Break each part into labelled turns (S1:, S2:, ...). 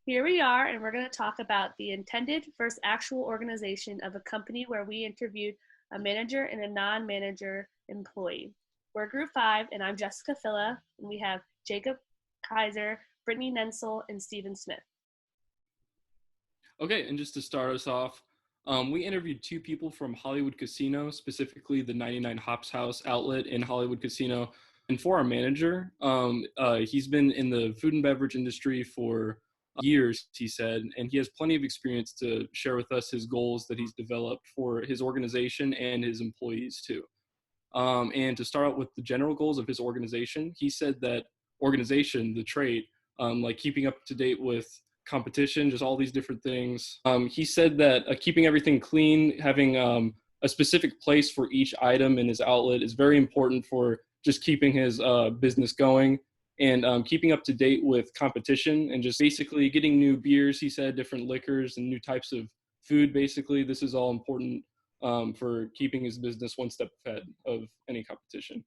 S1: Here we are, and we're going to talk about the intended versus actual organization of a company where we interviewed a manager and a non manager employee. We're Group 5, and I'm Jessica Filla, and we have Jacob Kaiser, Brittany Nensel, and Stephen Smith.
S2: Okay, and just to start us off, we interviewed two people from Hollywood Casino, specifically the 99 Hops House outlet in Hollywood Casino. And for our manager, he's been in the food and beverage industry for years, he said, and he has plenty of experience to share with us his goals that he's developed for his organization and his employees too. And to start out with the general goals of his organization, he said that organization, the trait, like keeping up to date with competition, just all these different things. He said that keeping everything clean, having a specific place for each item in his outlet is very important for just keeping his business going, and keeping up to date with competition and just basically getting new beers, he said, different liquors and new types of food. Basically, this is all important for keeping his business one step ahead of any competition.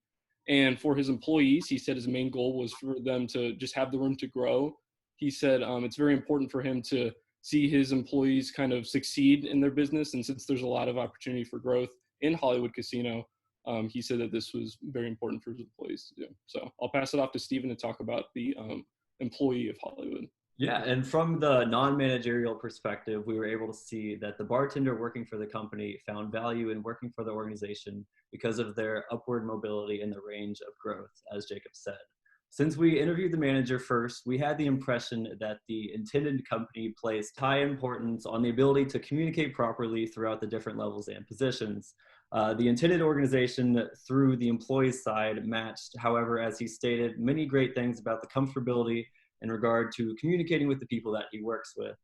S2: And for his employees, he said his main goal was for them to just have the room to grow. He said it's very important for him to see his employees kind of succeed in their business. And since there's a lot of opportunity for growth in Hollywood Casino, he said that this was very important for his employees to do. So I'll pass it off to Stephen to talk about the employee of Hollywood.
S3: Yeah, and from the non-managerial perspective, we were able to see that the bartender working for the company found value in working for the organization because of their upward mobility and the range of growth, as Jacob said. Since we interviewed the manager first, we had the impression that the intended company placed high importance on the ability to communicate properly throughout the different levels and positions. The intended organization through the employee's side matched, however, as he stated, many great things about the comfortability in regard to communicating with the people that he works with.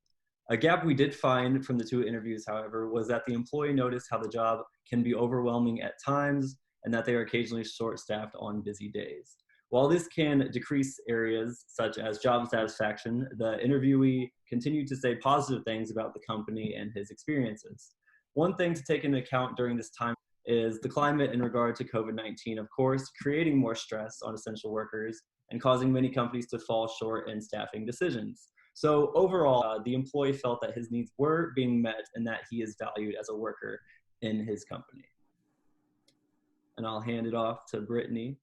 S3: A gap we did find from the two interviews, however, was that the employee noticed how the job can be overwhelming at times and that they are occasionally short-staffed on busy days. While this can decrease areas such as job satisfaction, the interviewee continued to say positive things about the company and his experiences. One thing to take into account during this time is the climate in regard to COVID-19, of course, creating more stress on essential workers and causing many companies to fall short in staffing decisions. So overall, the employee felt that his needs were being met and that he is valued as a worker in his company. And I'll hand it off to Brittany.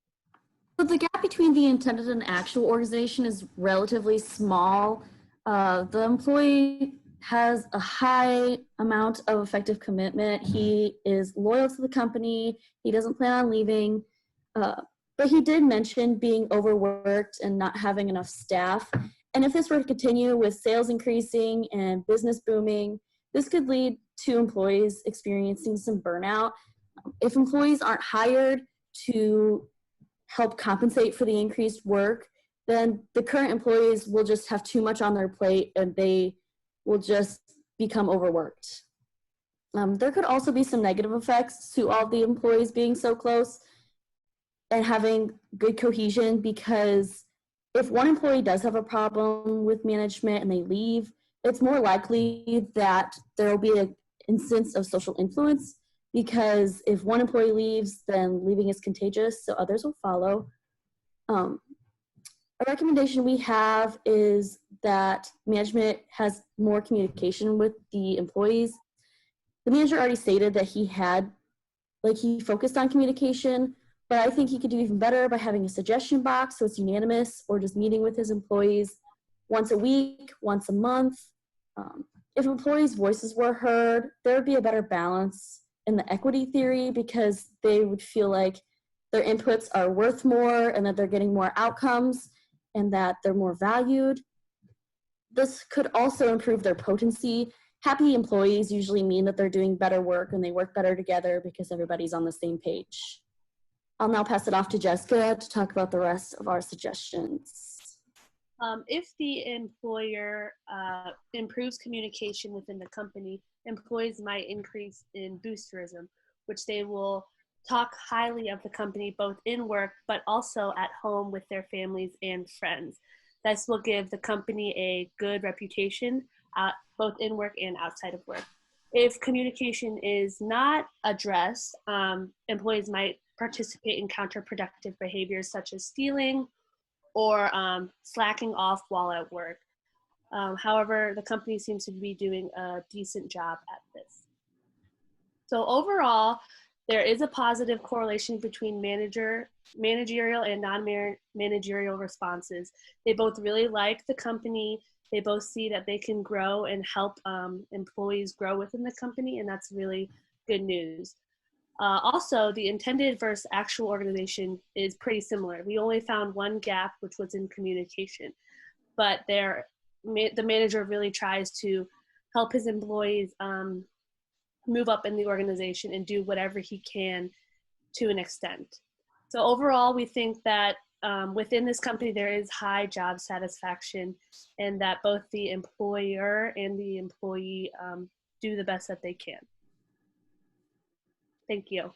S4: So the gap between the intended and actual organization is relatively small. The employee has a high amount of effective commitment. He is loyal to the company. He doesn't plan on leaving. But he did mention being overworked and not having enough staff. And if this were to continue with sales increasing and business booming, this could lead to employees experiencing some burnout. If employees aren't hired to help compensate for the increased work, then the current employees will just have too much on their plate and they will just become overworked. There could also be some negative effects to all the employees being so close and having good cohesion, because if one employee does have a problem with management and they leave, it's more likely that there will be an instance of social influence, because if one employee leaves, then leaving is contagious, so others will follow. A recommendation we have is that management has more communication with the employees. The manager already stated that he focused on communication, but I think he could do even better by having a suggestion box so it's unanimous, or just meeting with his employees once a week, once a month. If employees' voices were heard, there would be a better balance in the equity theory, because they would feel like their inputs are worth more and that they're getting more outcomes and that they're more valued. This could also improve their potency. Happy employees usually mean that they're doing better work and they work better together because everybody's on the same page. I'll now pass it off to Jessica to talk about the rest of our suggestions.
S1: If the employer improves communication within the company, employees might increase in boosterism, which they will talk highly of the company both in work but also at home with their families and friends. This will give the company a good reputation both in work and outside of work. If communication is not addressed, employees might participate in counterproductive behaviors such as stealing or slacking off while at work. However, the company seems to be doing a decent job at this. So overall, there is a positive correlation between managerial and non-managerial responses. They both really like the company. They both see that they can grow and help employees grow within the company, and that's really good news. Also, the intended versus actual organization is pretty similar. We only found one gap, which was in communication, but the manager really tries to help his employees move up in the organization and do whatever he can to an extent. So overall, we think that within this company, there is high job satisfaction and that both the employer and the employee do the best that they can. Thank you.